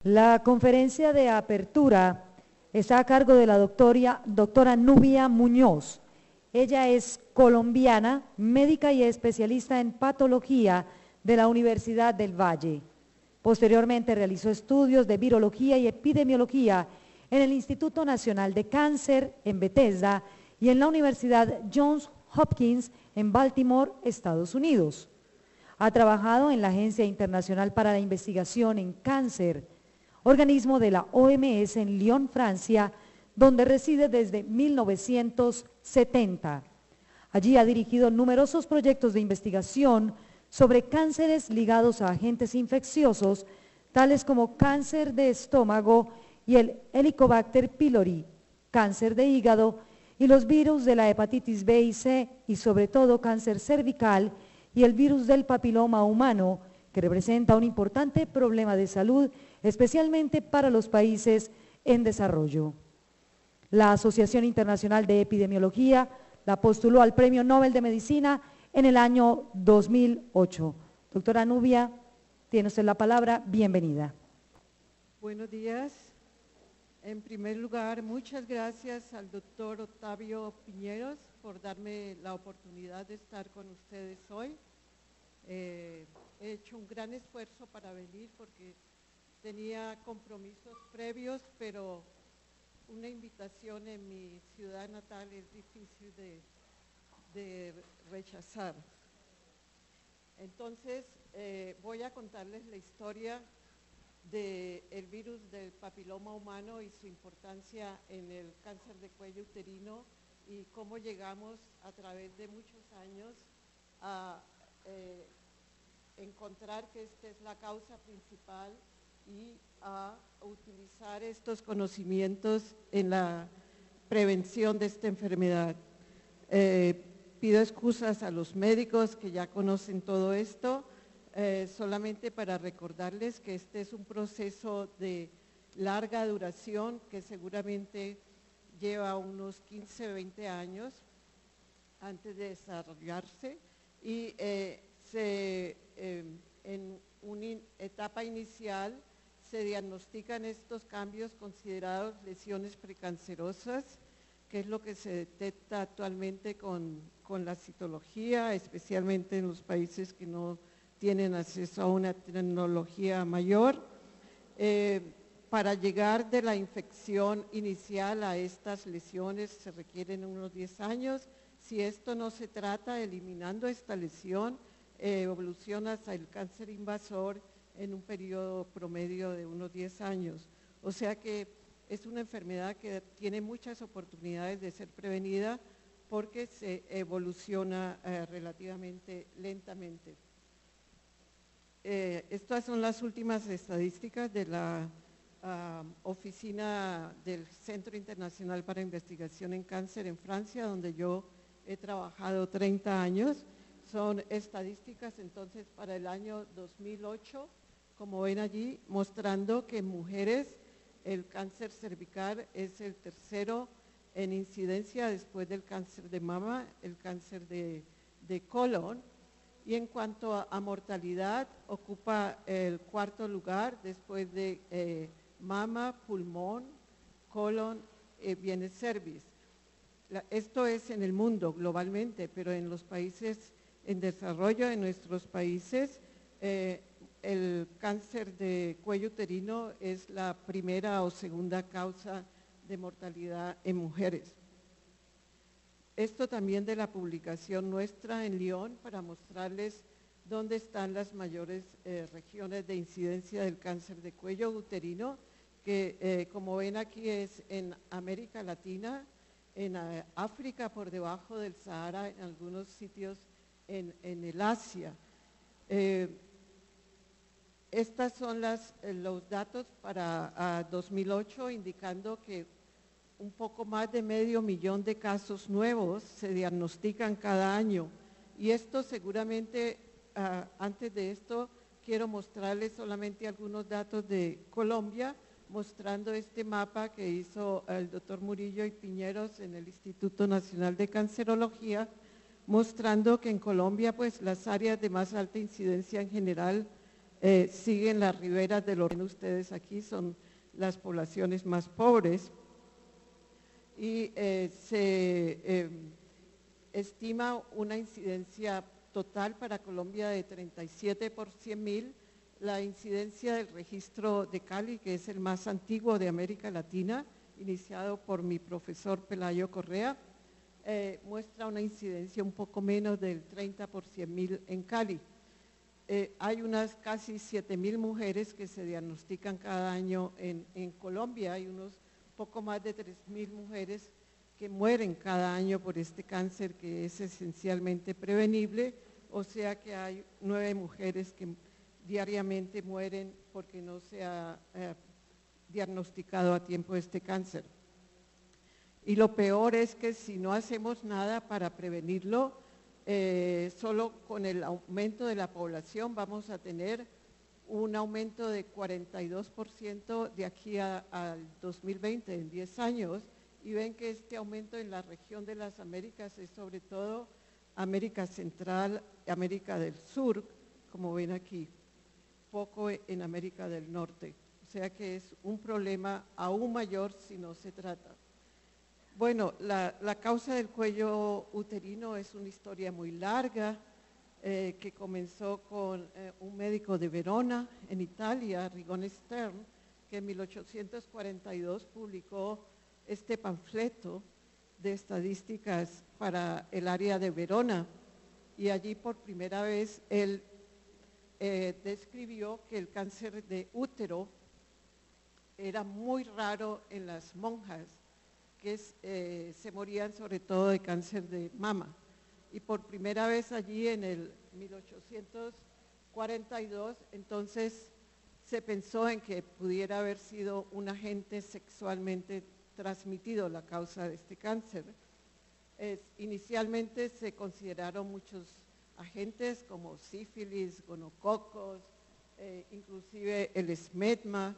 La conferencia de apertura está a cargo de la doctora Nubia Muñoz. Ella es colombiana, médica y especialista en patología de la Universidad del Valle. Posteriormente realizó estudios de virología y epidemiología en el Instituto Nacional de Cáncer en Bethesda y en la Universidad Johns Hopkins en Baltimore, Estados Unidos. Ha trabajado en la Agencia Internacional para la Investigación en Cáncer, organismo de la OMS en Lyon, Francia, donde reside desde 1970. Allí ha dirigido numerosos proyectos de investigación sobre cánceres ligados a agentes infecciosos, tales como cáncer de estómago y el Helicobacter pylori, cáncer de hígado y los virus de la hepatitis B y C, y sobre todo cáncer cervical y el virus del papiloma humano, que representa un importante problema de salud, especialmente para los países en desarrollo. La Asociación Internacional de Epidemiología la postuló al Premio Nobel de Medicina en el año 2008. Doctora Nubia, tiene usted la palabra, bienvenida. Buenos días. En primer lugar, muchas gracias al doctor Octavio Piñeros por darme la oportunidad de estar con ustedes hoy. He hecho un gran esfuerzo para venir porque tenía compromisos previos, pero una invitación en mi ciudad natal es difícil de rechazar. Entonces, voy a contarles la historia del virus del papiloma humano y su importancia en el cáncer de cuello uterino y cómo llegamos a través de muchos años a encontrar que esta es la causa principal y a utilizar estos conocimientos en la prevención de esta enfermedad. Pido excusas a los médicos que ya conocen todo esto, solamente para recordarles que este es un proceso de larga duración que seguramente lleva unos 15 o 20 años antes de desarrollarse y en una etapa inicial se diagnostican estos cambios considerados lesiones precancerosas, que es lo que se detecta actualmente con la citología, especialmente en los países que no tienen acceso a una tecnología mayor. Para llegar de la infección inicial a estas lesiones se requieren unos 10 años. Si esto no se trata, eliminando esta lesión, evoluciona hasta el cáncer invasor en un periodo promedio de unos 10 años. O sea que es una enfermedad que tiene muchas oportunidades de ser prevenida porque se evoluciona relativamente lentamente. Estas son las últimas estadísticas de la oficina del Centro Internacional para Investigación en Cáncer en Francia, donde yo he trabajado 30 años. Son estadísticas entonces para el año 2008, como ven allí, mostrando que en mujeres el cáncer cervical es el tercero en incidencia después del cáncer de mama, el cáncer de colon, y en cuanto a mortalidad ocupa el cuarto lugar después de mama, pulmón, colon, viene cervix. Esto es en el mundo globalmente, pero en los países en desarrollo, en nuestros países, el cáncer de cuello uterino es la primera o segunda causa de mortalidad en mujeres. Esto también de la publicación nuestra en Lyon para mostrarles dónde están las mayores regiones de incidencia del cáncer de cuello uterino, que como ven aquí es en América Latina, en África por debajo del Sahara, en algunos sitios en el Asia. Estos son los datos para 2008, indicando que un poco más de 500,000 de casos nuevos se diagnostican cada año. Y esto seguramente, antes de esto, quiero mostrarles solamente algunos datos de Colombia, mostrando este mapa que hizo el doctor Murillo y Piñeros en el Instituto Nacional de Cancerología, mostrando que en Colombia pues las áreas de más alta incidencia en general siguen las riberas de los ríos. Ustedes aquí son las poblaciones más pobres y se estima una incidencia total para Colombia de 37 por 100.000. La incidencia del registro de Cali, que es el más antiguo de América Latina, iniciado por mi profesor Pelayo Correa, muestra una incidencia un poco menos del 30 por 100.000 en Cali. Hay unas casi 7.000 mujeres que se diagnostican cada año en Colombia, hay unos poco más de 3.000 mujeres que mueren cada año por este cáncer que es esencialmente prevenible, o sea que hay 9 mujeres que diariamente mueren porque no se ha diagnosticado a tiempo este cáncer. Y lo peor es que si no hacemos nada para prevenirlo, solo con el aumento de la población vamos a tener un aumento de 42% de aquí al 2020, en 10 años, y ven que este aumento en la región de las Américas es sobre todo América Central, América del Sur, como ven aquí, poco en América del Norte, o sea que es un problema aún mayor si no se trata. Bueno, la causa del cuello uterino es una historia muy larga que comenzó con un médico de Verona, en Italia, Rigoni Stern, que en 1842 publicó este panfleto de estadísticas para el área de Verona, y allí por primera vez él describió que el cáncer de útero era muy raro en las monjas, que se morían sobre todo de cáncer de mama. Y por primera vez allí en el 1842, entonces se pensó en que pudiera haber sido un agente sexualmente transmitido la causa de este cáncer. Inicialmente se consideraron muchos agentes como sífilis, gonococos, inclusive el esmegma,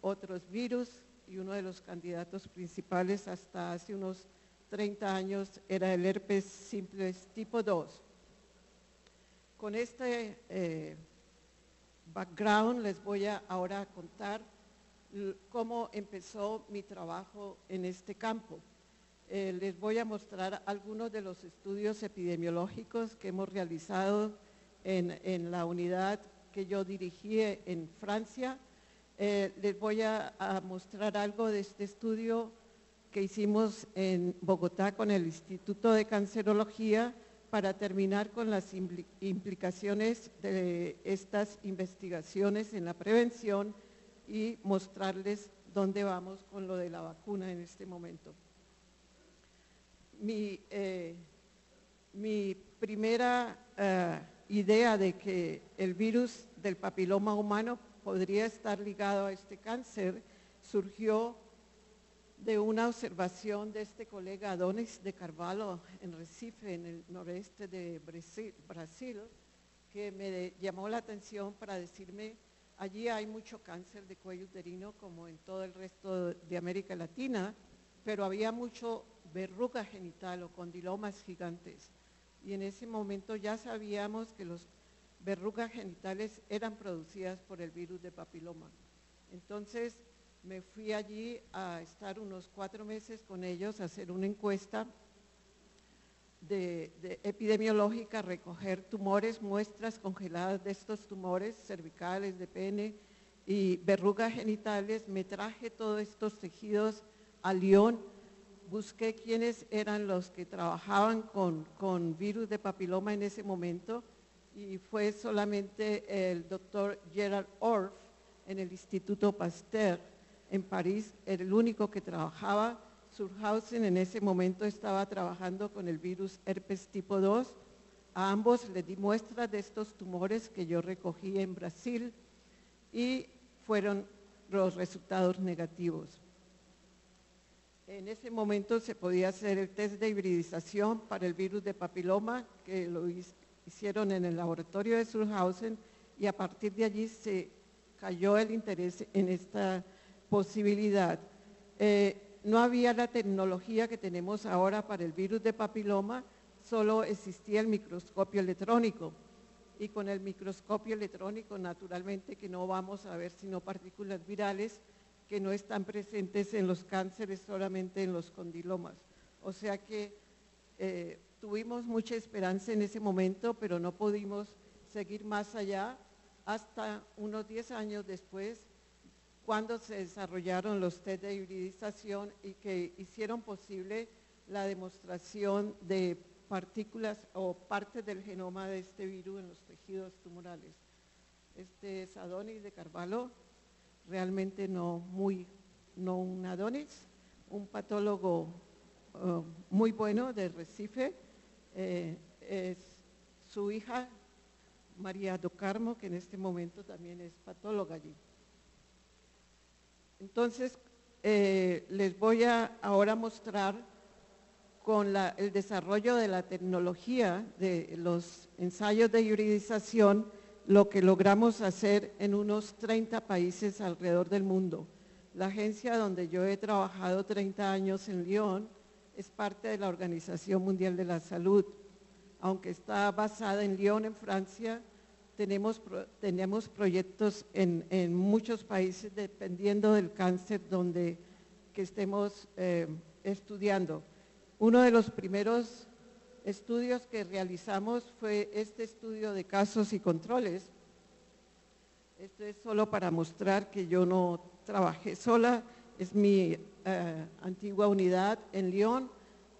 otros virus, y uno de los candidatos principales hasta hace unos 30 años era el herpes simplex tipo 2. Con este background les voy ahora a contar cómo empezó mi trabajo en este campo. Les voy a mostrar algunos de los estudios epidemiológicos que hemos realizado en la unidad que yo dirigí en Francia. Les voy a mostrar algo de este estudio que hicimos en Bogotá con el Instituto de Cancerología para terminar con las implicaciones de estas investigaciones en la prevención y mostrarles dónde vamos con lo de la vacuna en este momento. Mi primera idea de que el virus del papiloma humano podría estar ligado a este cáncer surgió de una observación de este colega Adonis de Carvalho en Recife, en el noreste de Brasil, que me llamó la atención para decirme, allí hay mucho cáncer de cuello uterino como en todo el resto de América Latina, pero había mucho verruga genital o condilomas gigantes, y en ese momento ya sabíamos que los verrugas genitales eran producidas por el virus de papiloma. Entonces me fui allí a estar unos 4 meses con ellos, a hacer una encuesta de epidemiológica, recoger tumores, muestras congeladas de estos tumores cervicales, de pene y verrugas genitales. Me traje todos estos tejidos a Lyon, busqué quiénes eran los que trabajaban con virus de papiloma en ese momento, y fue solamente el doctor Gerard Orff en el Instituto Pasteur en París, era el único que trabajaba. Surhausen en ese momento estaba trabajando con el virus herpes tipo 2. A ambos les di muestras de estos tumores que yo recogí en Brasil y fueron los resultados negativos. En ese momento se podía hacer el test de hibridización para el virus de papiloma, que lo hicieron en el laboratorio de Surhausen, y a partir de allí se cayó el interés en esta posibilidad. No había la tecnología que tenemos ahora para el virus de papiloma, solo existía el microscopio electrónico. y con el microscopio electrónico naturalmente que no vamos a ver sino partículas virales que no están presentes en los cánceres, solamente en los condilomas. O sea que tuvimos mucha esperanza en ese momento, pero no pudimos seguir más allá hasta unos 10 años después, cuando se desarrollaron los test de hibridización y que hicieron posible la demostración de partículas o partes del genoma de este virus en los tejidos tumorales. Este es Adonis de Carvalho, realmente no un Adonis, un patólogo muy bueno de Recife, es su hija María do Carmo, que en este momento también es patóloga allí. Entonces, les voy a ahora mostrar con el desarrollo de la tecnología de los ensayos de hibridización, lo que logramos hacer en unos 30 países alrededor del mundo. La agencia donde yo he trabajado 30 años en Lyon es parte de la Organización Mundial de la Salud. Aunque está basada en Lyon, en Francia, tenemos proyectos en muchos países dependiendo del cáncer que estemos estudiando. Uno de los primeros estudios que realizamos fue este estudio de casos y controles. Esto es solo para mostrar que yo no trabajé sola, es mi antigua unidad en Lyon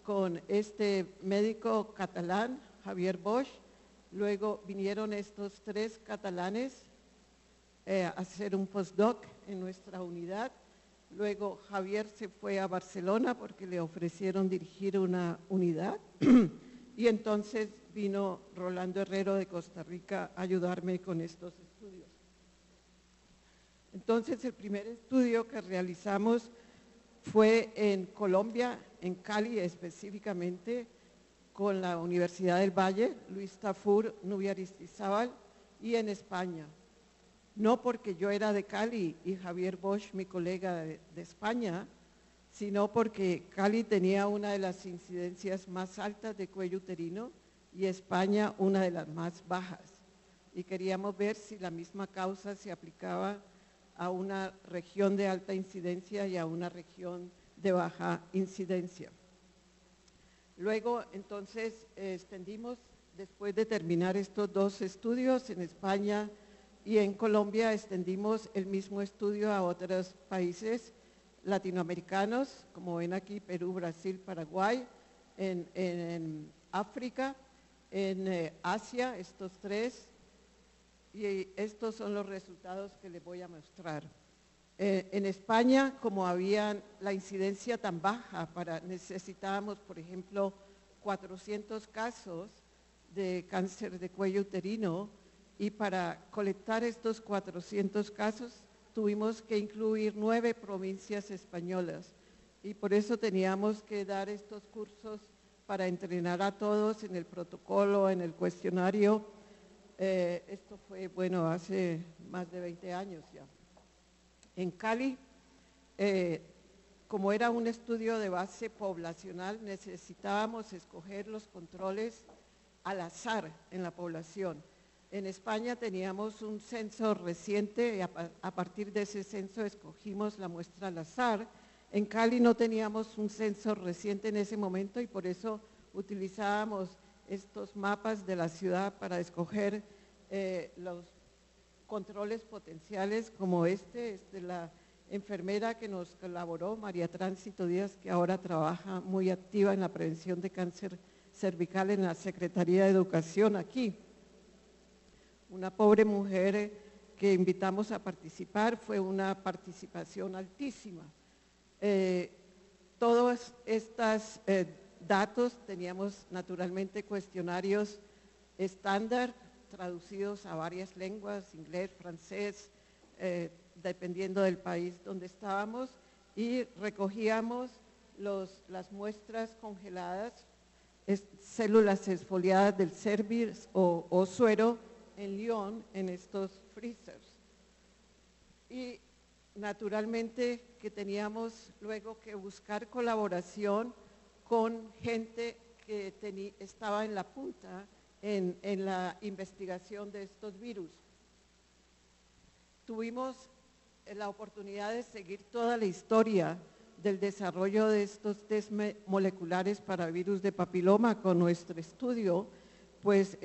con este médico catalán, Javier Bosch. Luego vinieron estos 3 catalanes a hacer un postdoc en nuestra unidad. Luego Javier se fue a Barcelona porque le ofrecieron dirigir una unidad y entonces vino Rolando Herrero de Costa Rica a ayudarme con estos estudios. Entonces el primer estudio que realizamos fue en Colombia, en Cali específicamente, con la Universidad del Valle, Luis Tafur, Nubia Aristizábal, y en España. No porque yo era de Cali y Javier Bosch, mi colega de España, sino porque Cali tenía una de las incidencias más altas de cuello uterino y España una de las más bajas. Y queríamos ver si la misma causa se aplicaba a una región de alta incidencia y a una región de baja incidencia. Luego, entonces, extendimos, después de terminar estos 2 estudios en España y en Colombia, extendimos el mismo estudio a otros países latinoamericanos, como ven aquí, Perú, Brasil, Paraguay, en África, en Asia, estos 3, y estos son los resultados que les voy a mostrar. En España, como había la incidencia tan baja, necesitábamos, por ejemplo, 400 casos de cáncer de cuello uterino, y para colectar estos 400 casos tuvimos que incluir 9 provincias españolas, y por eso teníamos que dar estos cursos para entrenar a todos en el protocolo, en el cuestionario. Esto fue, bueno, hace más de 20 años ya. En Cali, como era un estudio de base poblacional, necesitábamos escoger los controles al azar en la población. En España teníamos un censo reciente y a partir de ese censo escogimos la muestra al azar. En Cali no teníamos un censo reciente en ese momento y por eso utilizábamos estos mapas de la ciudad para escoger los controles potenciales, como este es de la enfermera que nos colaboró, María Tránsito Díaz, que ahora trabaja muy activa en la prevención de cáncer cervical en la Secretaría de Educación aquí. Una pobre mujer que invitamos a participar, fue una participación altísima. Todos estos datos, teníamos naturalmente cuestionarios estándar, traducidos a varias lenguas, inglés, francés, dependiendo del país donde estábamos, y recogíamos las muestras congeladas, células exfoliadas del cervix o suero en Lyon, en estos freezers. Y naturalmente que teníamos luego que buscar colaboración con gente que estaba en la punta en la investigación de estos virus. Tuvimos la oportunidad de seguir toda la historia del desarrollo de estos test moleculares para virus de papiloma con nuestro estudio, pues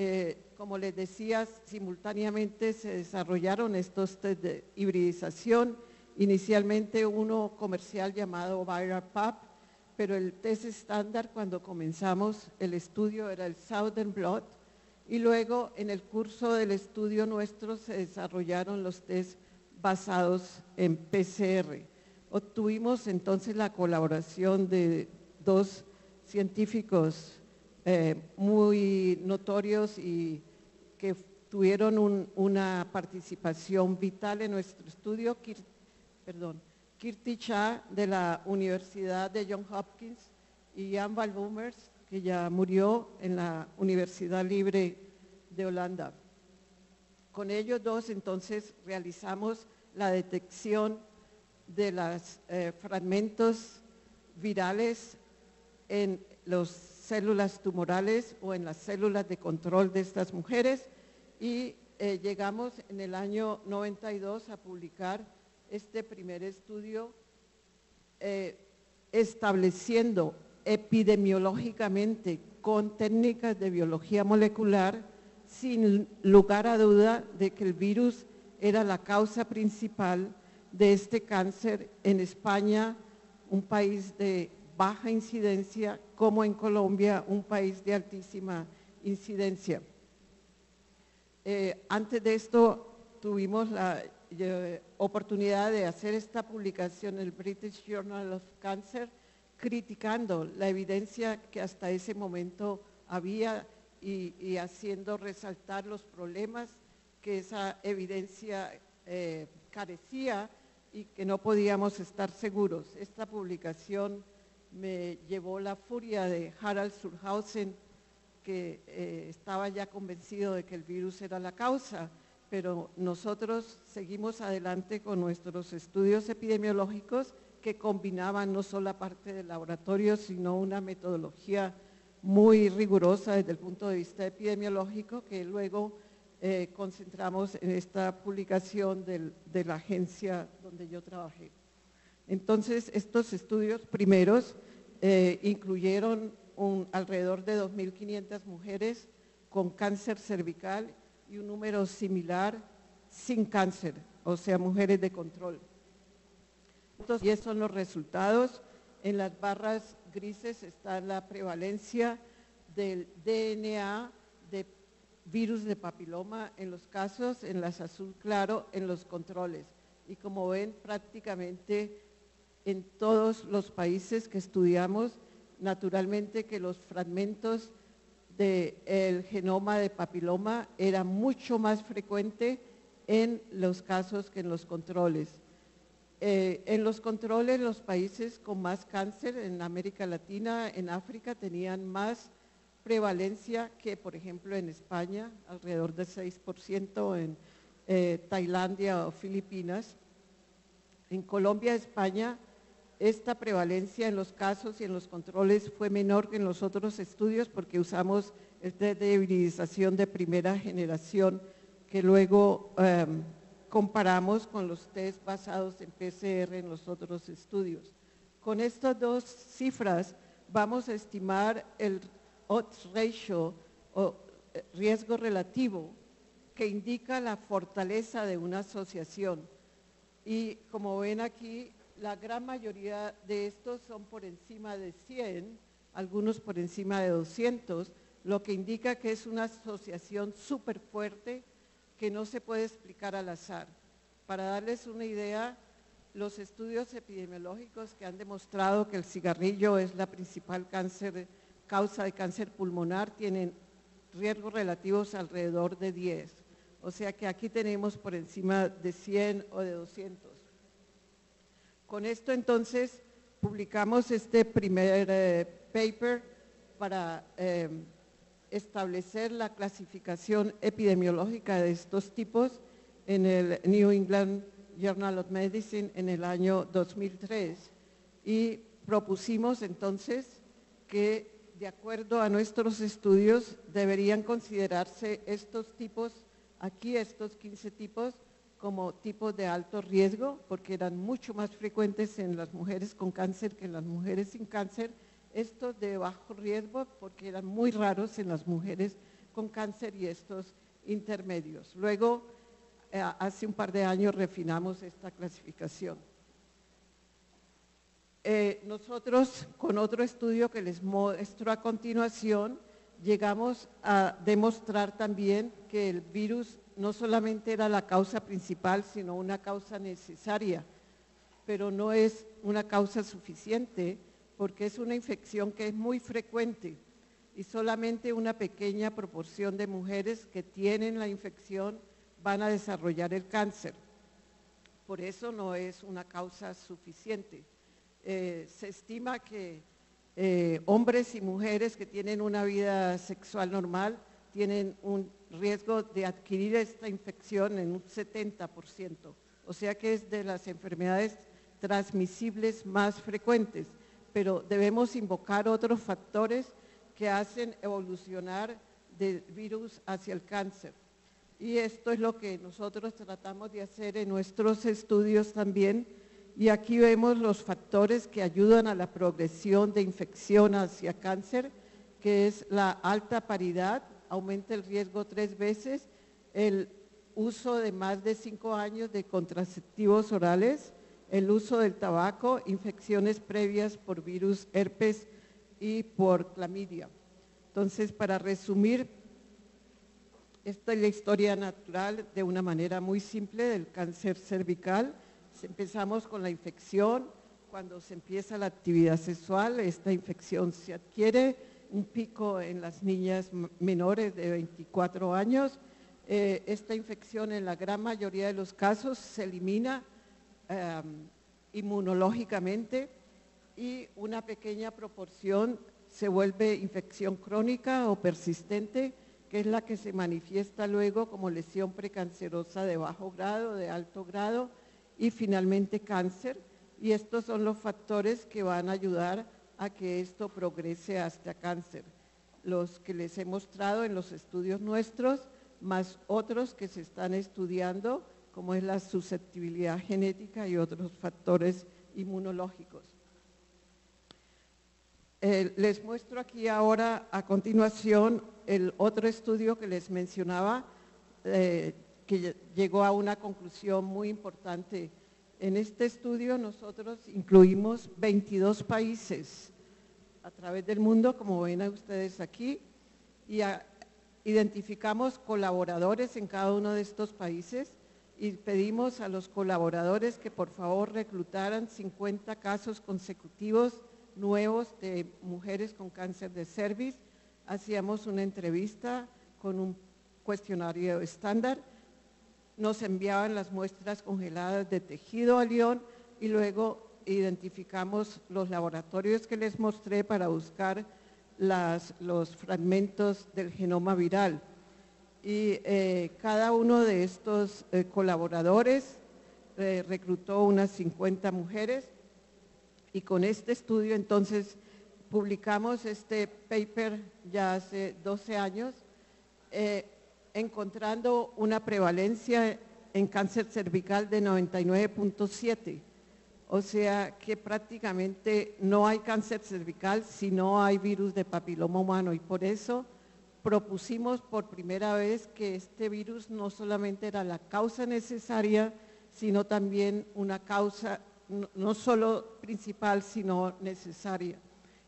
como les decía, simultáneamente se desarrollaron estos test de hibridización, inicialmente uno comercial llamado ViralPap, pero el test estándar cuando comenzamos el estudio era el Southern Blot, y luego en el curso del estudio nuestro se desarrollaron los test basados en PCR. Obtuvimos entonces la colaboración de dos científicos muy notorios y que tuvieron una participación vital en nuestro estudio, Kirti Shah de la Universidad de Johns Hopkins y Jan Balboomers, que ya murió en la Universidad Libre de Holanda. Con ellos dos entonces realizamos la detección de los fragmentos virales en las células tumorales o en las células de control de estas mujeres y llegamos en el año 92 a publicar este primer estudio estableciendo epidemiológicamente con técnicas de biología molecular sin lugar a duda de que el virus era la causa principal de este cáncer en España, un país de baja incidencia, como en Colombia, un país de altísima incidencia. Antes de esto tuvimos la oportunidad de hacer esta publicación en el British Journal of Cancer, criticando la evidencia que hasta ese momento había y haciendo resaltar los problemas que esa evidencia carecía y que no podíamos estar seguros. Esta publicación me llevó la furia de Harald Surhausen, que estaba ya convencido de que el virus era la causa, pero nosotros seguimos adelante con nuestros estudios epidemiológicos que combinaban no solo la parte del laboratorio, sino una metodología muy rigurosa desde el punto de vista epidemiológico que luego concentramos en esta publicación de la agencia donde yo trabajé. Entonces, estos estudios primeros incluyeron alrededor de 2.500 mujeres con cáncer cervical y un número similar sin cáncer, o sea, mujeres de control. Y esos son los resultados. En las barras grises está la prevalencia del DNA de virus de papiloma en los casos, en las azul claro en los controles. Y como ven, prácticamente en todos los países que estudiamos, naturalmente que los fragmentos del genoma de papiloma era mucho más frecuente en los casos que en los controles. En los controles, los países con más cáncer en América Latina, en África, tenían más prevalencia que, por ejemplo, en España, alrededor del 6%, en Tailandia o Filipinas. En Colombia, España, esta prevalencia en los casos y en los controles fue menor que en los otros estudios porque usamos el test de hibridización de primera generación que luego comparamos con los test basados en PCR en los otros estudios. Con estas dos cifras vamos a estimar el odds ratio o riesgo relativo que indica la fortaleza de una asociación. Y como ven aquí, la gran mayoría de estos son por encima de 100, algunos por encima de 200, lo que indica que es una asociación súper fuerte que no se puede explicar al azar. Para darles una idea, los estudios epidemiológicos que han demostrado que el cigarrillo es la principal causa de cáncer pulmonar tienen riesgos relativos alrededor de 10. O sea que aquí tenemos por encima de 100 o de 200. Con esto entonces publicamos este primer paper para establecer la clasificación epidemiológica de estos tipos en el New England Journal of Medicine en el año 2003 y propusimos entonces que de acuerdo a nuestros estudios, deberían considerarse estos tipos, aquí estos 15 tipos, como tipos de alto riesgo, porque eran mucho más frecuentes en las mujeres con cáncer que en las mujeres sin cáncer. Estos de bajo riesgo, porque eran muy raros en las mujeres con cáncer, y estos intermedios. Luego, hace un par de años refinamos esta clasificación. Nosotros, con otro estudio que les muestro a continuación, llegamos a demostrar también que el virus no solamente era la causa principal, sino una causa necesaria, pero no es una causa suficiente, porque es una infección que es muy frecuente y solamente una pequeña proporción de mujeres que tienen la infección van a desarrollar el cáncer. Por eso no es una causa suficiente. Se estima que hombres y mujeres que tienen una vida sexual normal tienen un riesgo de adquirir esta infección en un 70%, o sea que es de las enfermedades transmisibles más frecuentes, pero debemos invocar otros factores que hacen evolucionar del virus hacia el cáncer. Y esto es lo que nosotros tratamos de hacer en nuestros estudios también, y aquí vemos los factores que ayudan a la progresión de infección hacia cáncer, que es la alta paridad, aumenta el riesgo 3 veces, el uso de más de 5 años de contraceptivos orales, el uso del tabaco, infecciones previas por virus herpes y por clamidia. Entonces, para resumir, esta es la historia natural de una manera muy simple del cáncer cervical. Empezamos con la infección. Cuando se empieza la actividad sexual, esta infección se adquiere, un pico en las niñas menores de 24 años. Esta infección en la gran mayoría de los casos se elimina inmunológicamente, y una pequeña proporción se vuelve infección crónica o persistente, que es la que se manifiesta luego como lesión precancerosa de bajo grado, de alto grado, y finalmente cáncer. Y estos son los factores que van a ayudar a que esto progrese hasta cáncer. Los que les he mostrado en los estudios nuestros, más otros que se están estudiando, como es la susceptibilidad genética y otros factores inmunológicos. Les muestro aquí ahora, a continuación, el otro estudio que les mencionaba, que llegó a una conclusión muy importante. En este estudio nosotros incluimos 22 países a través del mundo, como ven ustedes aquí, y identificamos colaboradores en cada uno de estos países, y pedimos a los colaboradores que por favor reclutaran 50 casos consecutivos nuevos de mujeres con cáncer de cervix. Hacíamos una entrevista con un cuestionario estándar, nos enviaban las muestras congeladas de tejido a Lyon, y luego identificamos los laboratorios que les mostré para buscar los fragmentos del genoma viral. Y cada uno de estos colaboradores reclutó unas 50 mujeres, y con este estudio entonces publicamos este paper ya hace 12 años, encontrando una prevalencia en cáncer cervical de 99.7, o sea que prácticamente no hay cáncer cervical si no hay virus de papiloma humano, y por eso propusimos por primera vez que este virus no solamente era la causa necesaria, sino también una causa no solo principal, sino necesaria.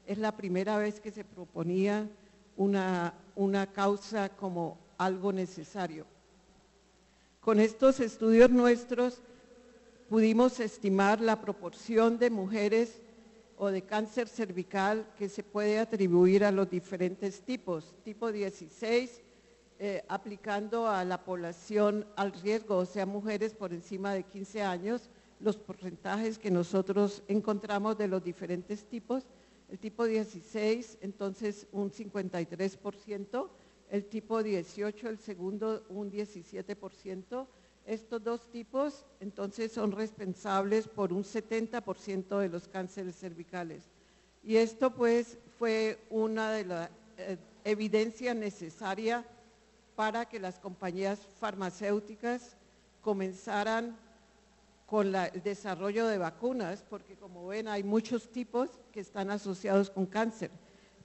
Es la primera vez que se proponía una causa como algo necesario. Con estos estudios nuestros pudimos estimar la proporción de mujeres o de cáncer cervical que se puede atribuir a los diferentes tipos. Tipo 16, aplicando a la población al riesgo, o sea, mujeres por encima de 15 años, los porcentajes que nosotros encontramos de los diferentes tipos. El tipo 16, entonces un 53%, el tipo 18, el segundo, un 17%. Estos dos tipos, entonces, son responsables por un 70% de los cánceres cervicales. Y esto, pues, fue una de las evidencias necesarias para que las compañías farmacéuticas comenzaran con el desarrollo de vacunas, porque como ven hay muchos tipos que están asociados con cáncer,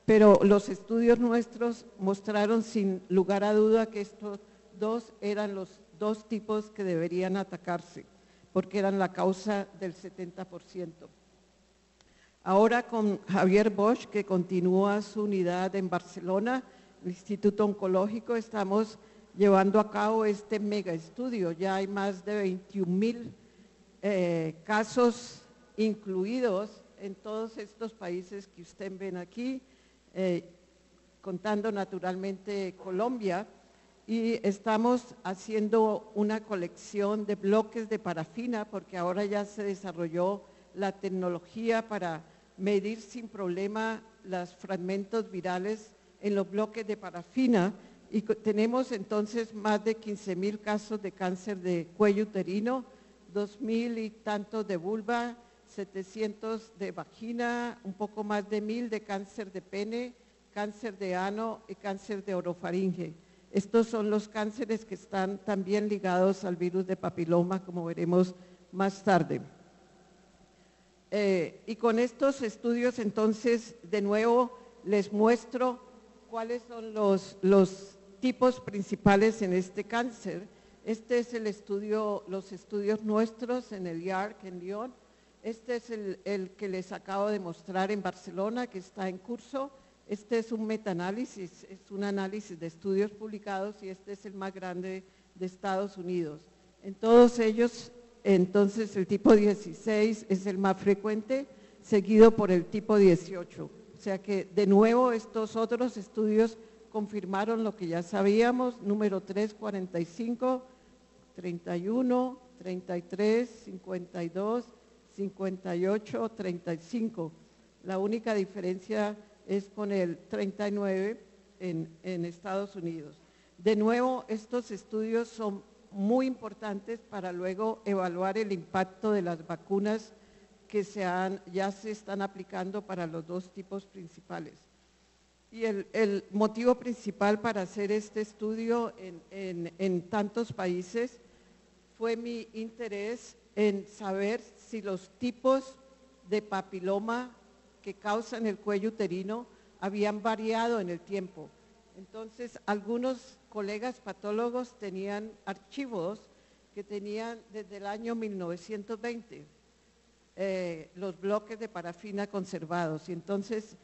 pero los estudios nuestros mostraron sin lugar a duda que estos dos eran los dos tipos que deberían atacarse, porque eran la causa del 70%. Ahora con Javier Bosch, que continúa su unidad en Barcelona, el Instituto Oncológico, estamos llevando a cabo este mega estudio. Ya hay más de 21,000 casos incluidos en todos estos países que ustedes ven aquí, contando naturalmente Colombia, y estamos haciendo una colección de bloques de parafina porque ahora ya se desarrolló la tecnología para medir sin problema los fragmentos virales en los bloques de parafina, y tenemos entonces más de 15,000 casos de cáncer de cuello uterino, 2,000 y tantos de vulva, 700 de vagina, un poco más de 1,000 de cáncer de pene, cáncer de ano y cáncer de orofaringe. Estos son los cánceres que están también ligados al virus de papiloma, como veremos más tarde. Y con estos estudios, entonces, de nuevo, les muestro cuáles son los tipos principales en este cáncer. Este es el estudio, los estudios nuestros en el IARC en Lyon. Este es el que les acabo de mostrar en Barcelona, que está en curso. Este es un metaanálisis, es un análisis de estudios publicados, y este es el más grande de Estados Unidos. En todos ellos, entonces, el tipo 16 es el más frecuente, seguido por el tipo 18. O sea que, de nuevo, estos otros estudios confirmaron lo que ya sabíamos: número 3, 45, 31, 33, 52, 58, 35. La única diferencia es con el 39 en Estados Unidos. De nuevo, estos estudios son muy importantes para luego evaluar el impacto de las vacunas que ya se están aplicando para los dos tipos principales. Y el motivo principal para hacer este estudio en tantos países fue mi interés en saber si los tipos de papiloma que causan el cuello uterino habían variado en el tiempo. Entonces, algunos colegas patólogos tenían archivos que tenían desde el año 1920 los bloques de parafina conservados, y entonces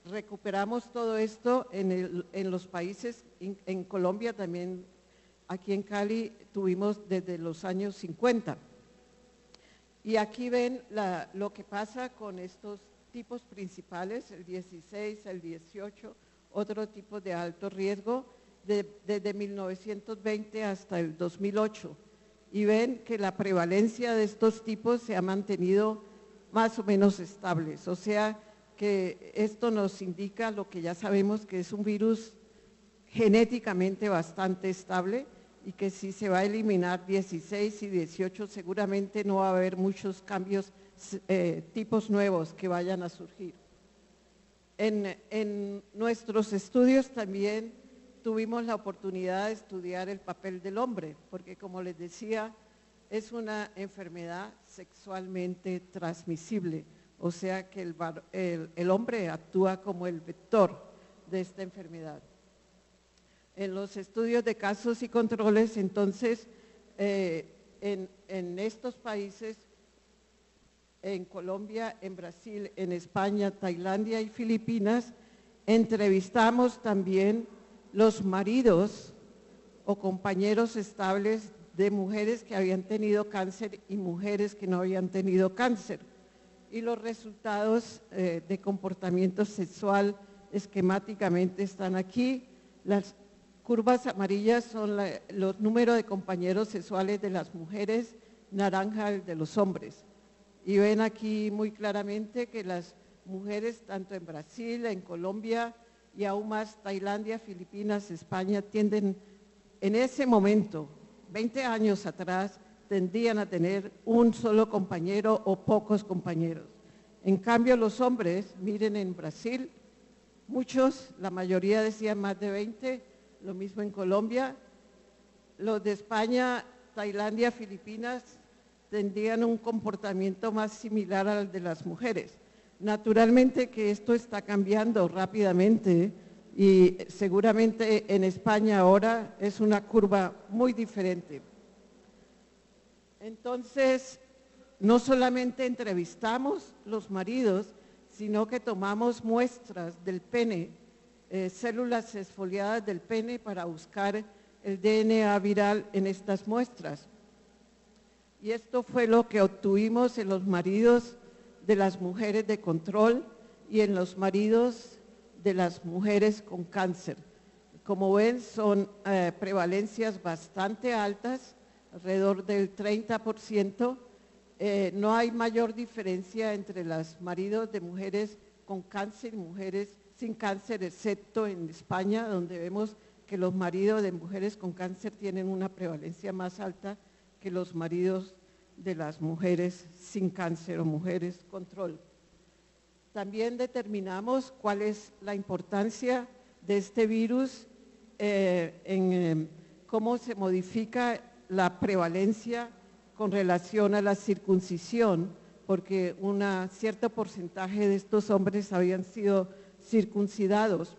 recuperamos todo esto en los países. En Colombia también, aquí en Cali, tuvimos desde los años 50. Y aquí ven lo que pasa con estos tipos principales, el 16, el 18, otro tipo de alto riesgo, desde 1920 hasta el 2008. Y ven que la prevalencia de estos tipos se ha mantenido más o menos estables. O sea que esto nos indica lo que ya sabemos, que es un virus genéticamente bastante estable, y que si se va a eliminar 16 y 18, seguramente no va a haber muchos cambios, tipos nuevos que vayan a surgir. En nuestros estudios también tuvimos la oportunidad de estudiar el papel del hombre, porque, como les decía, es una enfermedad sexualmente transmisible, o sea que el hombre actúa como el vector de esta enfermedad. En los estudios de casos y controles, entonces, en estos países, en Colombia, en Brasil, en España, Tailandia y Filipinas, entrevistamos también los maridos o compañeros estables de mujeres que habían tenido cáncer y mujeres que no habían tenido cáncer. Y los resultados de comportamiento sexual esquemáticamente están aquí. Las curvas amarillas son los números de compañeros sexuales de las mujeres, naranja el de los hombres. Y ven aquí muy claramente que las mujeres, tanto en Brasil, en Colombia y aún más Tailandia, Filipinas, España, tienden en ese momento, 20 años atrás, tendían a tener un solo compañero o pocos compañeros. En cambio, los hombres, miren en Brasil, muchos, la mayoría decían más de 20, lo mismo en Colombia. Los de España, Tailandia, Filipinas tendrían un comportamiento más similar al de las mujeres. Naturalmente que esto está cambiando rápidamente y seguramente en España ahora es una curva muy diferente. Entonces, no solamente entrevistamos los maridos, sino que tomamos muestras del pene, células exfoliadas del pene para buscar el DNA viral en estas muestras. Y esto fue lo que obtuvimos en los maridos de las mujeres de control y en los maridos de las mujeres con cáncer. Como ven, son prevalencias bastante altas, alrededor del 30%. No hay mayor diferencia entre los maridos de mujeres con cáncer y mujeres sin cáncer, excepto en España, donde vemos que los maridos de mujeres con cáncer tienen una prevalencia más alta que los maridos de las mujeres sin cáncer o mujeres control. También determinamos cuál es la importancia de este virus en cómo se modifica la prevalencia con relación a la circuncisión, porque un cierto porcentaje de estos hombres habían sido circuncidados.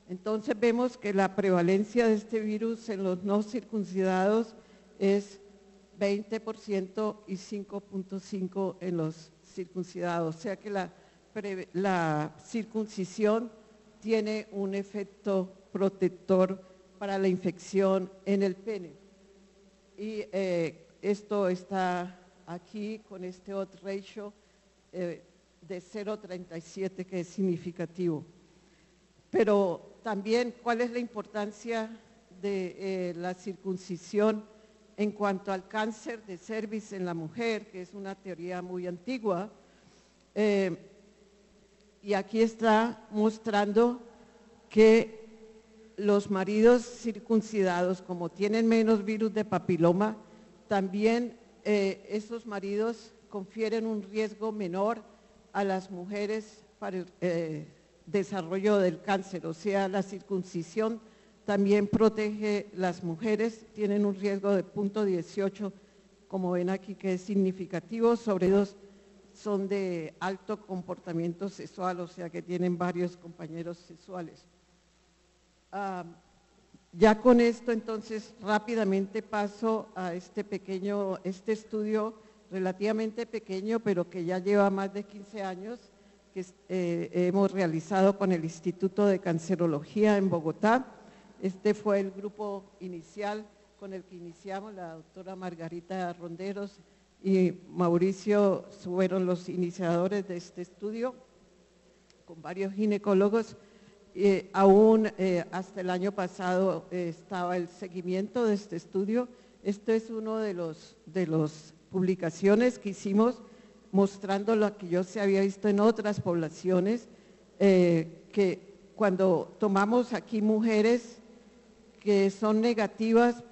Entonces vemos que la prevalencia de este virus en los no circuncidados es 20% y 5.5% en los circuncidados, o sea que la circuncisión tiene un efecto protector para la infección en el pene. Y esto está aquí con este odds ratio de 0.37, que es significativo. Pero también, ¿cuál es la importancia de la circuncisión en cuanto al cáncer de cervix en la mujer, que es una teoría muy antigua? Y aquí está mostrando que los maridos circuncidados, como tienen menos virus de papiloma, también esos maridos confieren un riesgo menor a las mujeres para el desarrollo del cáncer. O sea, la circuncisión también protege las mujeres, tienen un riesgo de 0.18, como ven aquí, que es significativo. Sobre dos son de alto comportamiento sexual, o sea que tienen varios compañeros sexuales. Ya con esto, entonces, rápidamente paso a este estudio relativamente pequeño, pero que ya lleva más de 15 años, que hemos realizado con el Instituto de Cancerología en Bogotá. Este fue el grupo inicial con el que iniciamos, la doctora Margarita Ronderos y Mauricio fueron los iniciadores de este estudio, con varios ginecólogos. Aún hasta el año pasado estaba el seguimiento de este estudio. Este es uno de las publicaciones que hicimos mostrando lo que yo se había visto en otras poblaciones, que cuando tomamos aquí mujeres que son negativas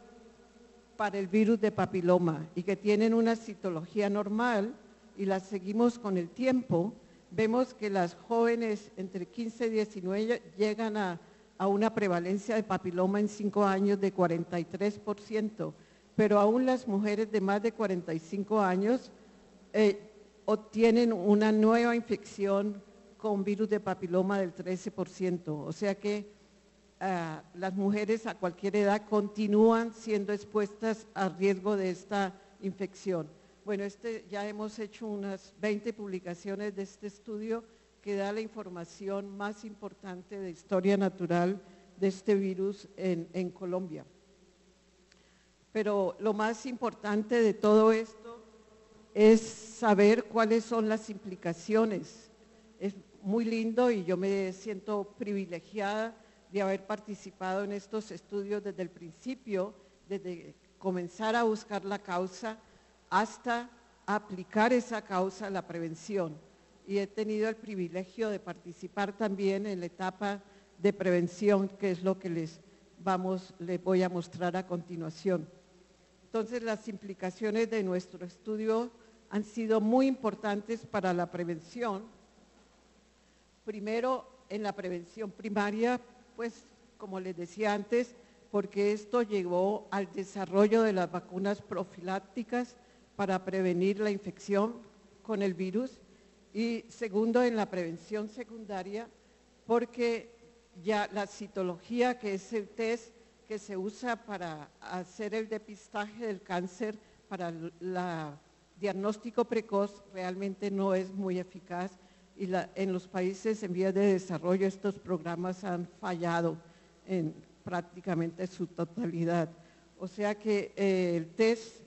para el virus de papiloma y que tienen una citología normal y las seguimos con el tiempo, vemos que las jóvenes entre 15 y 19 llegan a una prevalencia de papiloma en 5 años de 43%, pero aún las mujeres de más de 45 años obtienen una nueva infección con virus de papiloma del 13%, o sea que las mujeres a cualquier edad continúan siendo expuestas al riesgo de esta infección. Bueno, ya hemos hecho unas 20 publicaciones de este estudio que da la información más importante de historia natural de este virus en Colombia. Pero lo más importante de todo esto es saber cuáles son las implicaciones. Es muy lindo y yo me siento privilegiada de haber participado en estos estudios desde el principio, desde comenzar a buscar la causa hasta aplicar esa causa a la prevención. Y he tenido el privilegio de participar también en la etapa de prevención, que es lo que les voy a mostrar a continuación. Entonces, las implicaciones de nuestro estudio han sido muy importantes para la prevención. Primero, en la prevención primaria, pues como les decía antes, porque esto llevó al desarrollo de las vacunas profilácticas para prevenir la infección con el virus. Y segundo, en la prevención secundaria, porque ya la citología, que es el test que se usa para hacer el depistaje del cáncer, para el diagnóstico precoz, realmente no es muy eficaz y en los países en vías de desarrollo estos programas han fallado en prácticamente su totalidad. O sea que el test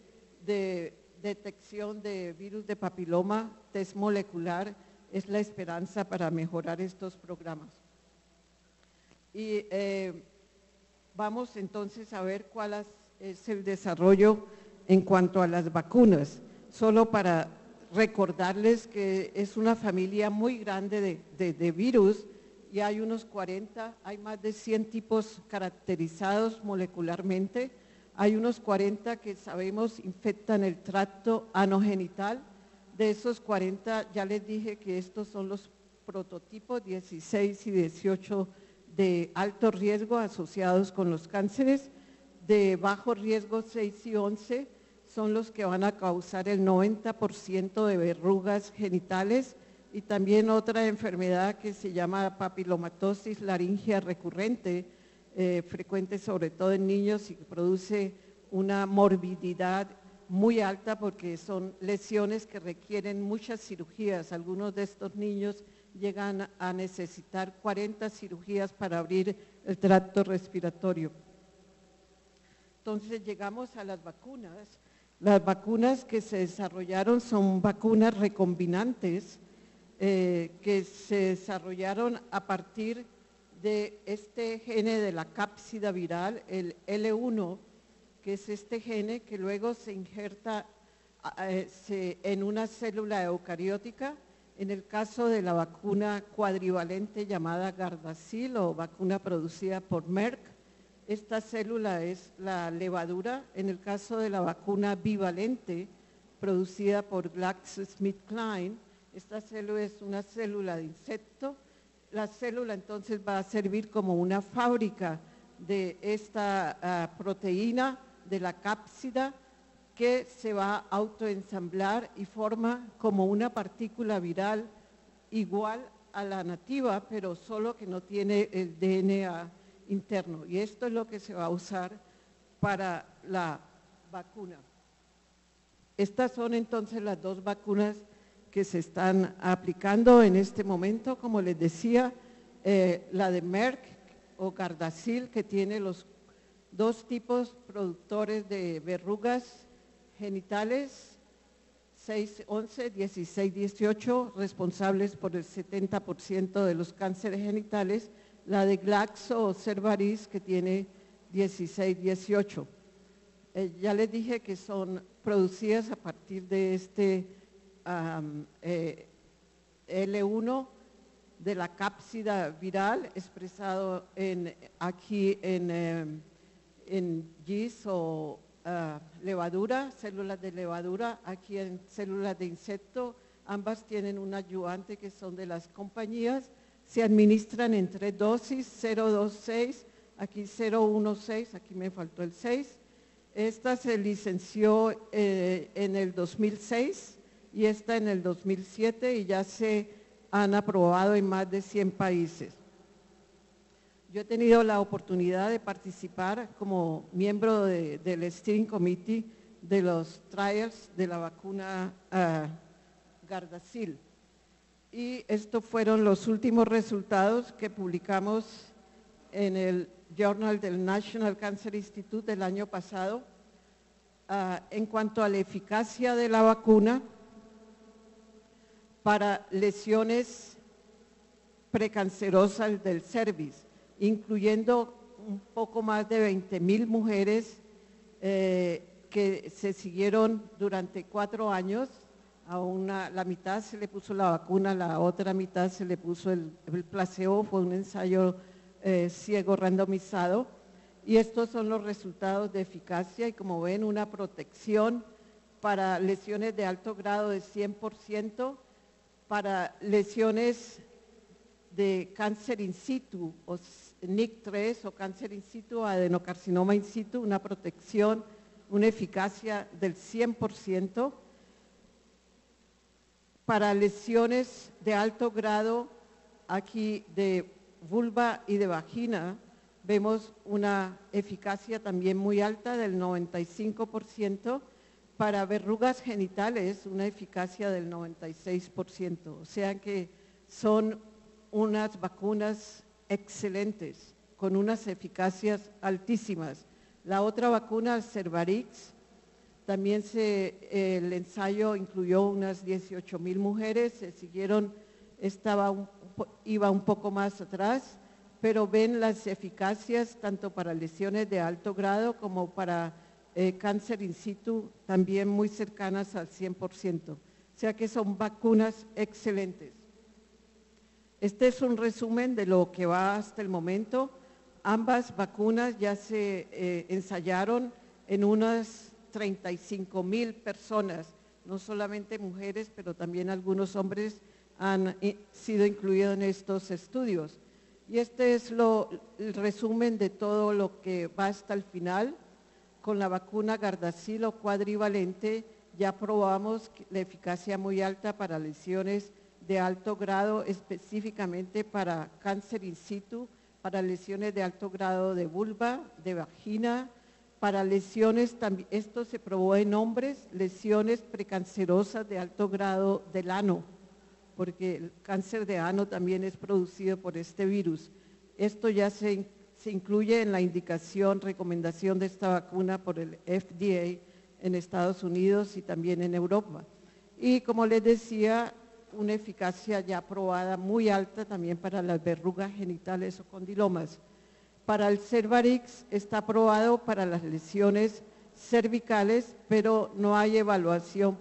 de detección de virus de papiloma, test molecular, es la esperanza para mejorar estos programas. Y vamos entonces a ver cuál es el desarrollo en cuanto a las vacunas. Solo para recordarles que es una familia muy grande de virus y hay unos 40, hay más de 100 tipos caracterizados molecularmente. Hay unos 40 que sabemos infectan el tracto anogenital. De esos 40 ya les dije que estos son los prototipos 16 y 18 de alto riesgo asociados con los cánceres. De bajo riesgo 6 y 11 son los que van a causar el 90% de verrugas genitales y también otra enfermedad que se llama papilomatosis laringea recurrente, frecuente sobre todo en niños y que produce una morbididad muy alta porque son lesiones que requieren muchas cirugías. Algunos de estos niños llegan a necesitar 40 cirugías para abrir el tracto respiratorio. Entonces llegamos a las vacunas. Las vacunas que se desarrollaron son vacunas recombinantes que se desarrollaron a partir de este gene de la cápsida viral, el L1, que es este gene que luego se injerta en una célula eucariótica. En el caso de la vacuna cuadrivalente llamada Gardasil o vacuna producida por Merck, esta célula es la levadura. En el caso de la vacuna bivalente producida por GlaxoSmithKline, esta célula es una célula de insecto. La célula entonces va a servir como una fábrica de esta proteína de la cápsida que se va a autoensamblar y forma como una partícula viral igual a la nativa, pero solo que no tiene el DNA interno. Y esto es lo que se va a usar para la vacuna. Estas son entonces las dos vacunas que se están aplicando en este momento, como les decía, la de Merck o Gardasil, que tiene los dos tipos productores de verrugas genitales, 6, 11, 16, 18, responsables por el 70% de los cánceres genitales, la de Glaxo o Cervarix, que tiene 16, 18. Ya les dije que son producidas a partir de este L1 de la cápsida viral expresado aquí en yeast o levadura, células de levadura, aquí en células de insecto. Ambas tienen un ayudante que son de las compañías. Se administran en 3 dosis, 026, aquí 016, aquí me faltó el 6. Esta se licenció en el 2006 y esta en el 2007 y ya se han aprobado en más de 100 países. Yo he tenido la oportunidad de participar como miembro del Steering Committee de los trials de la vacuna Gardasil. Y estos fueron los últimos resultados que publicamos en el Journal del National Cancer Institute del año pasado. En cuanto a la eficacia de la vacuna para lesiones precancerosas del cervix, incluyendo un poco más de 20,000 mujeres que se siguieron durante 4 años. La mitad se le puso la vacuna, la otra mitad se le puso el placebo, fue un ensayo ciego randomizado. Y estos son los resultados de eficacia y como ven, una protección para lesiones de alto grado de 100%, para lesiones de cáncer in situ, o NIC3, o cáncer in situ, adenocarcinoma in situ, una protección, una eficacia del 100%. Para lesiones de alto grado, aquí de vulva y de vagina, vemos una eficacia también muy alta del 95%. Para verrugas genitales, una eficacia del 96%. O sea que son unas vacunas excelentes, con unas eficacias altísimas. La otra vacuna, Cervarix, también el ensayo incluyó unas 18,000 mujeres, se siguieron, iba un poco más atrás, pero ven las eficacias tanto para lesiones de alto grado como para cáncer in situ, también muy cercanas al 100%. O sea que son vacunas excelentes. Este es un resumen de lo que va hasta el momento. Ambas vacunas ya se ensayaron en unas 35,000 personas, no solamente mujeres, pero también algunos hombres han sido incluidos en estos estudios. Y este es el resumen de todo lo que va hasta el final. Con la vacuna Gardasil cuadrivalente ya probamos la eficacia muy alta para lesiones de alto grado, específicamente para cáncer in situ, para lesiones de alto grado de vulva, de vagina, para lesiones, esto se probó en hombres, lesiones precancerosas de alto grado del ano, porque el cáncer de ano también es producido por este virus. Esto ya se incluye en la indicación, recomendación de esta vacuna por el FDA en Estados Unidos y también en Europa. Y como les decía, una eficacia ya probada muy alta también para las verrugas genitales o condilomas. Para el Cervarix está aprobado para las lesiones cervicales, pero no hay evaluación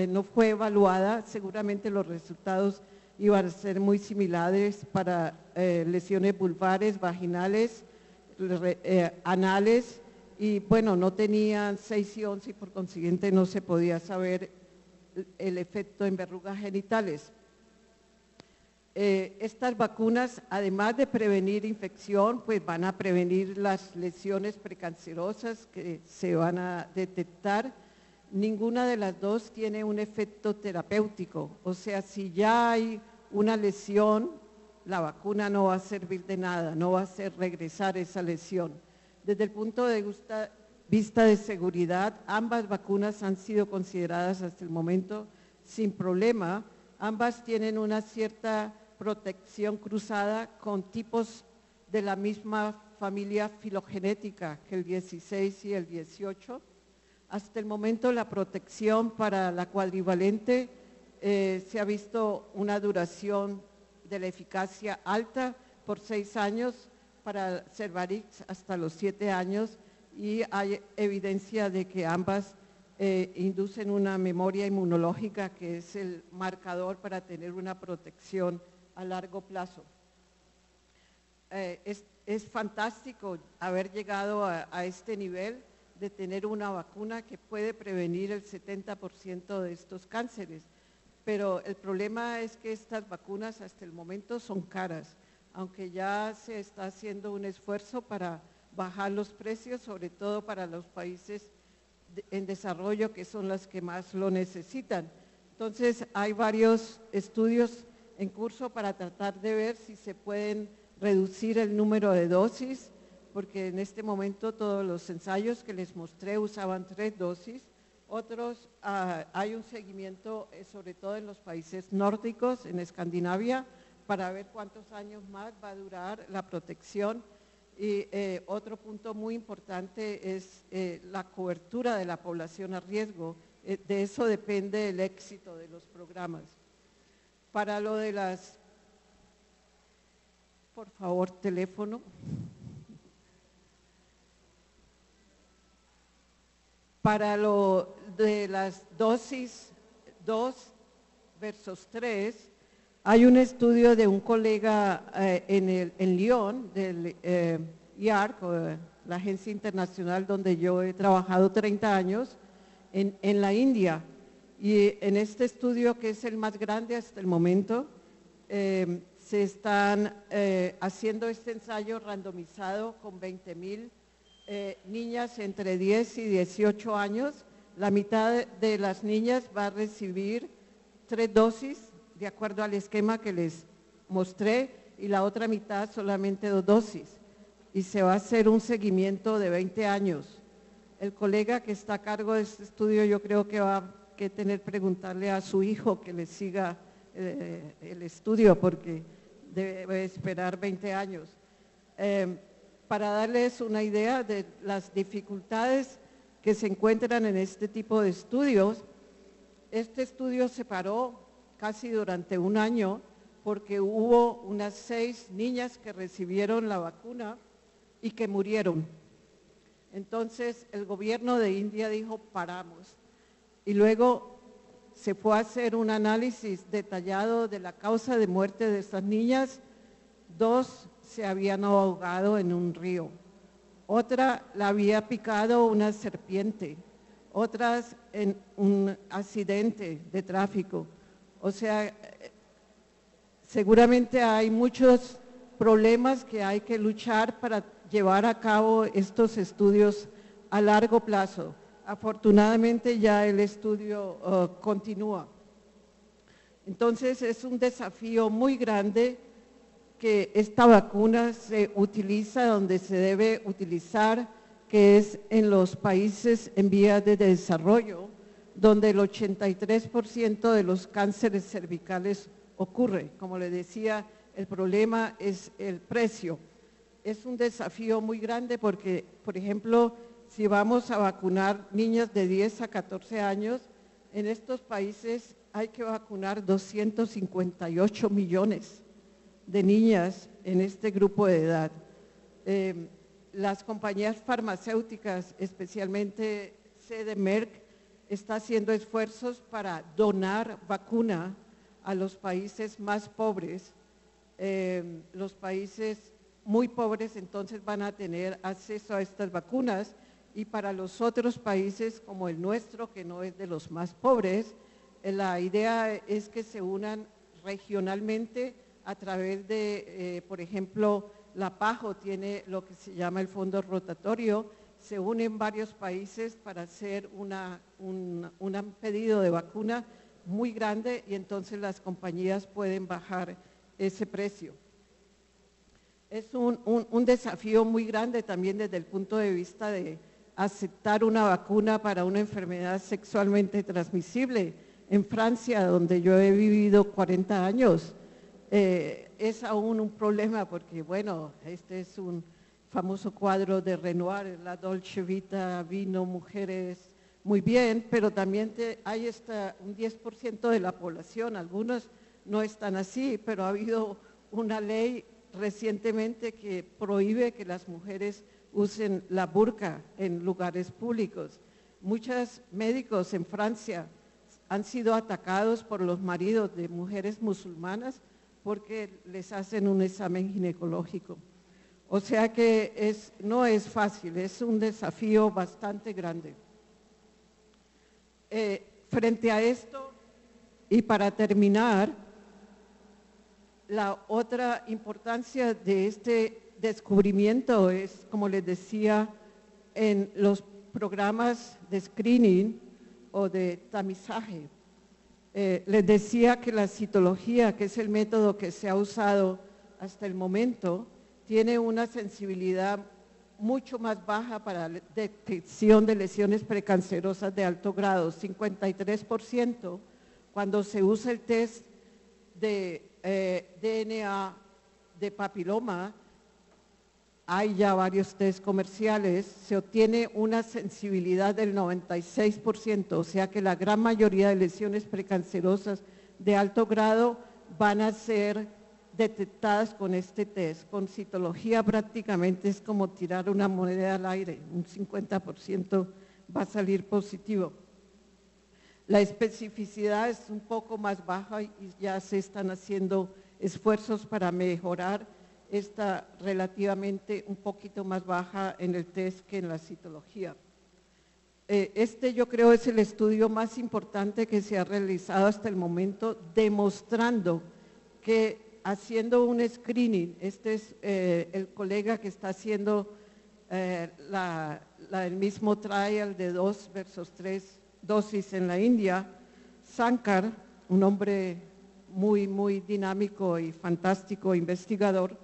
no fue evaluada, seguramente los resultados iban a ser muy similares para lesiones vulvares, vaginales, anales, y bueno, no tenían 6 y 11 y por consiguiente no se podía saber el efecto en verrugas genitales. Estas vacunas, además de prevenir infección, pues van a prevenir las lesiones precancerosas que se van a detectar. Ninguna de las dos tiene un efecto terapéutico, o sea, si ya hay una lesión, la vacuna no va a servir de nada, no va a hacer regresar esa lesión. Desde el punto de vista de seguridad, ambas vacunas han sido consideradas hasta el momento sin problema. Ambas tienen una cierta protección cruzada con tipos de la misma familia filogenética que el 16 y el 18. Hasta el momento la protección para la cuadrivalente se ha visto una duración de la eficacia alta por 6 años, para Cervarix hasta los 7 años, y hay evidencia de que ambas inducen una memoria inmunológica que es el marcador para tener una protección a largo plazo. Es fantástico haber llegado a este nivel de tener una vacuna que puede prevenir el 70% de estos cánceres, pero el problema es que estas vacunas hasta el momento son caras, aunque ya se está haciendo un esfuerzo para bajar los precios, sobre todo para los países en desarrollo, que son las que más lo necesitan. Entonces, hay varios estudios en curso para tratar de ver si se pueden reducir el número de dosis, porque en este momento todos los ensayos que les mostré usaban 3 dosis. Otros, hay un seguimiento sobre todo en los países nórdicos, en Escandinavia, para ver cuántos años más va a durar la protección. Y otro punto muy importante es la cobertura de la población a riesgo. De eso depende el éxito de los programas. Para lo de las, por favor, teléfono. Para lo de las dosis 2 versus 3, hay un estudio de un colega en Lyon, del IARC, la agencia internacional donde yo he trabajado 30 años, en la India. Y en este estudio, que es el más grande hasta el momento, se están haciendo este ensayo randomizado con 20,000 niñas entre 10 y 18 años. La mitad de las niñas va a recibir 3 dosis, de acuerdo al esquema que les mostré, y la otra mitad solamente 2 dosis. Y se va a hacer un seguimiento de 20 años. El colega que está a cargo de este estudio, yo creo que va a tener que preguntarle a su hijo que le siga el estudio, porque debe esperar 20 años. Para darles una idea de las dificultades que se encuentran en este tipo de estudios, este estudio se paró casi durante un año porque hubo unas 6 niñas que recibieron la vacuna y que murieron. Entonces el gobierno de India dijo paramos, y luego se fue a hacer un análisis detallado de la causa de muerte de estas niñas. 2 se habían ahogado en un río, otra la había picado una serpiente, otras en un accidente de tráfico. O sea, seguramente hay muchos problemas que hay que luchar para llevar a cabo estos estudios a largo plazo. Afortunadamente ya el estudio continúa. Entonces es un desafío muy grande que esta vacuna se utiliza donde se debe utilizar, que es en los países en vías de desarrollo, donde el 83% de los cánceres cervicales ocurre. Como le decía, el problema es el precio. Es un desafío muy grande porque, por ejemplo, si vamos a vacunar niñas de 10 a 14 años, en estos países hay que vacunar 258 millones de niñas en este grupo de edad. Las compañías farmacéuticas, especialmente sede Merck, está haciendo esfuerzos para donar vacuna a los países más pobres. Los países muy pobres entonces van a tener acceso a estas vacunas, y para los otros países como el nuestro, que no es de los más pobres, la idea es que se unan regionalmente a través de, por ejemplo, la PAJO tiene lo que se llama el fondo rotatorio, se unen varios países para hacer un pedido de vacuna muy grande, y entonces las compañías pueden bajar ese precio. Es un desafío muy grande también desde el punto de vista de aceptar una vacuna para una enfermedad sexualmente transmisible. En Francia, donde yo he vivido 40 años, es aún un problema porque, bueno, este es un famoso cuadro de Renoir, la Dolce Vita, vino, mujeres, muy bien, pero también hay hasta un 10% de la población, algunos no están así, pero ha habido una ley recientemente que prohíbe que las mujeres usen la burka en lugares públicos. Muchos médicos en Francia han sido atacados por los maridos de mujeres musulmanas porque les hacen un examen ginecológico. O sea que no es fácil, es un desafío bastante grande. Frente a esto, y para terminar, la otra importancia de este descubrimiento es, como les decía, en los programas de screening o de tamizaje. Les decía que la citología, que es el método que se ha usado hasta el momento, tiene una sensibilidad mucho más baja para la detección de lesiones precancerosas de alto grado, 53%, cuando se usa el test de DNA de papiloma. Hay ya varios test comerciales, se obtiene una sensibilidad del 96%, o sea que la gran mayoría de lesiones precancerosas de alto grado van a ser detectadas con este test. Con citología prácticamente es como tirar una moneda al aire, un 50% va a salir positivo. La especificidad es un poco más baja y ya se están haciendo esfuerzos para mejorar esta relativamente un poquito más baja en el test que en la citología. Este yo creo es el estudio más importante que se ha realizado hasta el momento, demostrando que haciendo un screening. Este es el colega que está haciendo el mismo trial de 2 versus 3 dosis en la India. Sankar, un hombre muy dinámico y fantástico investigador,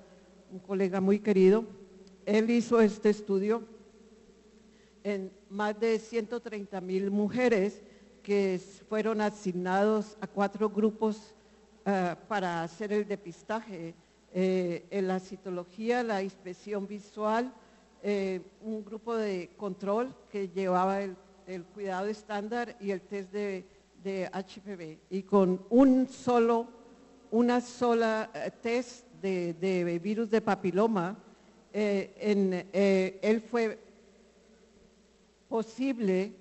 un colega muy querido, él hizo este estudio en más de 130,000 mujeres que fueron asignados a 4 grupos para hacer el depistaje, en la citología, la inspección visual, un grupo de control que llevaba el cuidado estándar y el test de HPV. Y con una sola test de virus de papiloma, él fue posible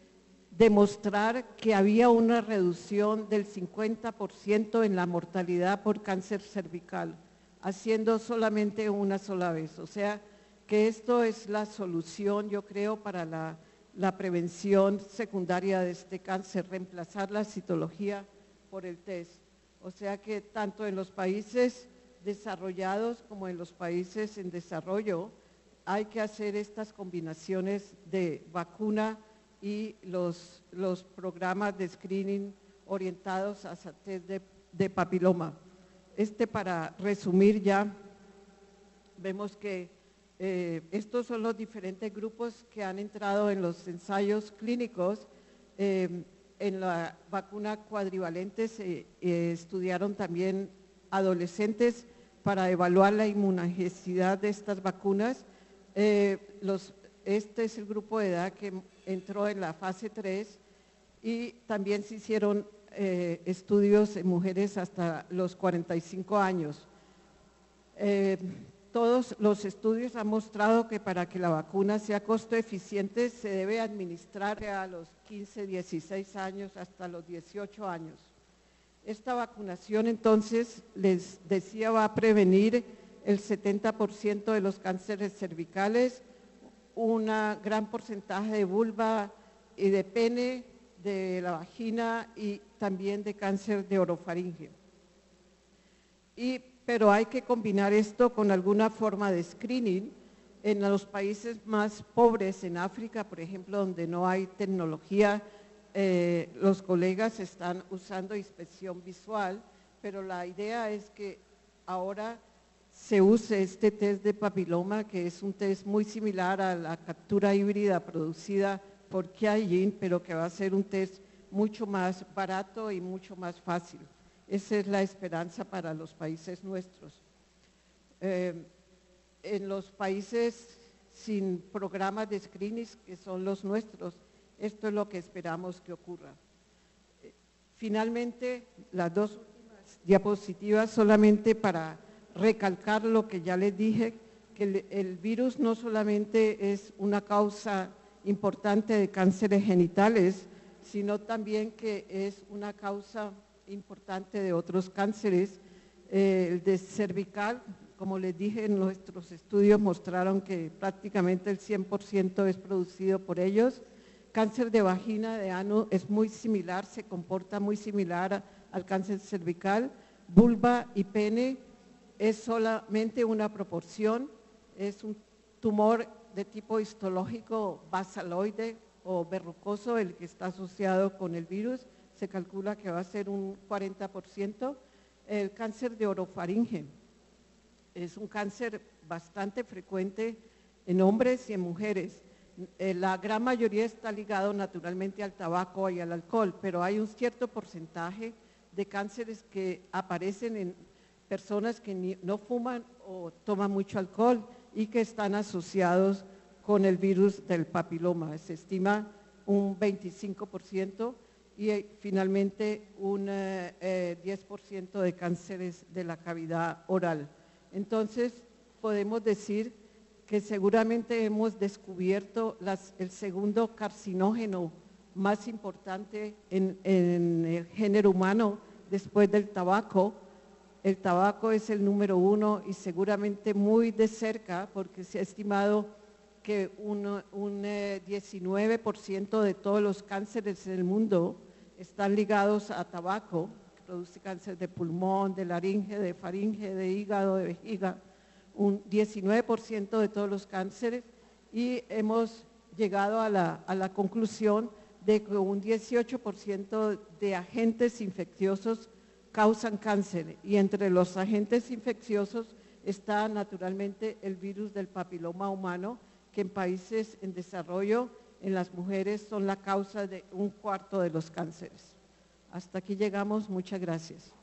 demostrar que había una reducción del 50% en la mortalidad por cáncer cervical, haciendo solamente una sola vez. O sea, que esto es la solución, yo creo, para la prevención secundaria de este cáncer, reemplazar la citología por el test. O sea que tanto en los países desarrollados como en los países en desarrollo hay que hacer estas combinaciones de vacuna y los programas de screening orientados a test de papiloma. Para resumir ya, vemos que estos son los diferentes grupos que han entrado en los ensayos clínicos. En la vacuna cuadrivalente se estudiaron también adolescentes para evaluar la inmunogenicidad de estas vacunas. Este es el grupo de edad que entró en la fase 3 y también se hicieron estudios en mujeres hasta los 45 años. Todos los estudios han mostrado que para que la vacuna sea costo eficiente se debe administrar a los 15, 16 años hasta los 18 años. Esta vacunación entonces, les decía, va a prevenir el 70% de los cánceres cervicales, un gran porcentaje de vulva y de pene, de la vagina y también de cáncer de orofaringe. Pero hay que combinar esto con alguna forma de screening. En los países más pobres, en África, por ejemplo, donde no hay tecnología, los colegas están usando inspección visual, pero la idea es que ahora se use este test de papiloma, que es un test muy similar a la captura híbrida producida por Kiayin, pero que va a ser un test mucho más barato y mucho más fácil. Esa es la esperanza para los países nuestros. En los países sin programas de screening, que son los nuestros, esto es lo que esperamos que ocurra. Finalmente, las 2 últimas diapositivas solamente para recalcar lo que ya les dije, que el virus no solamente es una causa importante de cánceres genitales, sino también que es una causa importante de otros cánceres. El de cervical, como les dije, nuestros estudios mostraron que prácticamente el 100% es producido por ellos. Cáncer de vagina, de ano, es muy similar, se comporta muy similar al cáncer cervical. Vulva y pene es solamente una proporción, es un tumor de tipo histológico basaloide o verrucoso el que está asociado con el virus, se calcula que va a ser un 40%. El cáncer de orofaringe es un cáncer bastante frecuente en hombres y en mujeres. La gran mayoría está ligado naturalmente al tabaco y al alcohol, pero hay un cierto porcentaje de cánceres que aparecen en personas que no fuman o toman mucho alcohol y que están asociados con el virus del papiloma. Se estima un 25% y finalmente un 10% de cánceres de la cavidad oral. Entonces, podemos decir que seguramente hemos descubierto el segundo carcinógeno más importante en el género humano después del tabaco. El tabaco es el número 1 y seguramente muy de cerca, porque se ha estimado que un 19% de todos los cánceres en el mundo están ligados a tabaco, produce cáncer de pulmón, de laringe, de faringe, de hígado, de vejiga, un 19% de todos los cánceres, y hemos llegado a la conclusión de que un 18% de agentes infecciosos causan cáncer, y entre los agentes infecciosos está naturalmente el virus del papiloma humano, que en países en desarrollo, en las mujeres, son la causa de un cuarto de los cánceres. Hasta aquí llegamos, muchas gracias.